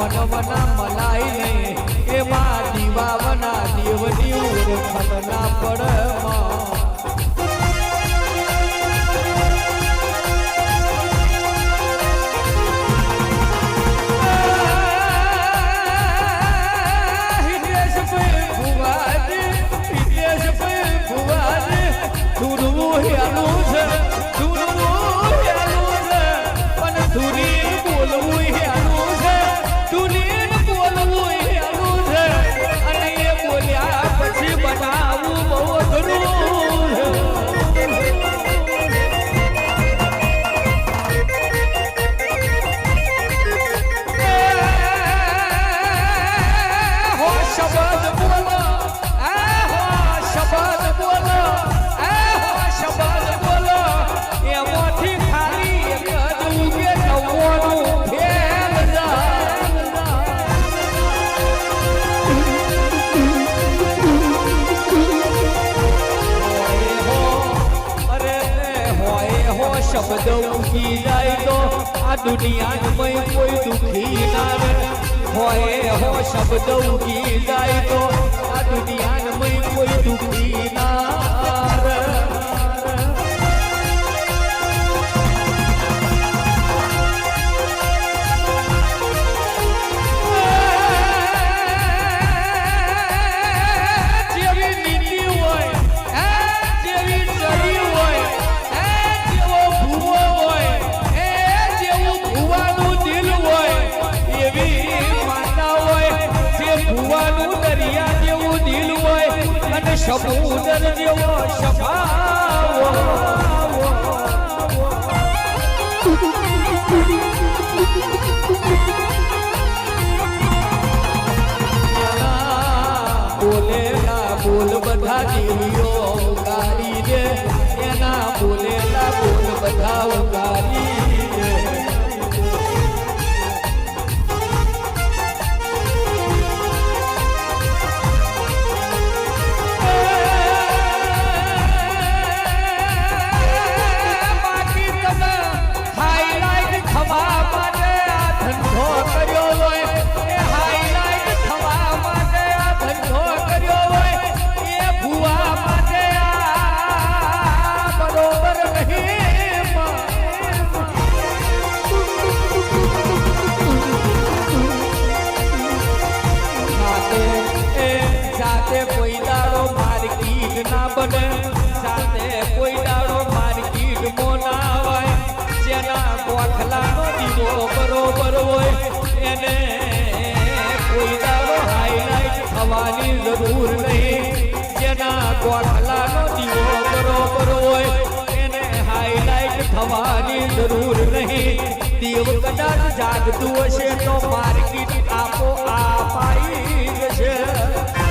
મનમના મલાઈ નહીં એમાં દીવાવના દેવની ઓળખના પડમાં શબ્દ ઉગી જાય તો આ દુનિયામાં કોઈ દુખી ના રહે હોય હો શબ્દ ઉગી જાય તો આ દુનિયામાં કોઈ દુખી ના રહે સમુદર જેવો સફાવો બોલેલા બોલ બધા દેવીઓ ઉગારી દે એના બોલેલા બોલ બધા ઉગારી દે બને સાથે કોઈ દાડો માર્કેટ મોના હોય જેના ગોખલાનો દીવો બરોબર હોય એને કોઈ દાડો હાઈલાઈટ થવાની જરૂર નહીં જેના ગોખલાનો દીવો બરોબર હોય એને હાઈલાઈટ થવાની જરૂર નહીં દેવ કદાચ જાગતું હશે તો માર્કેટ આપો આપ આવી જશે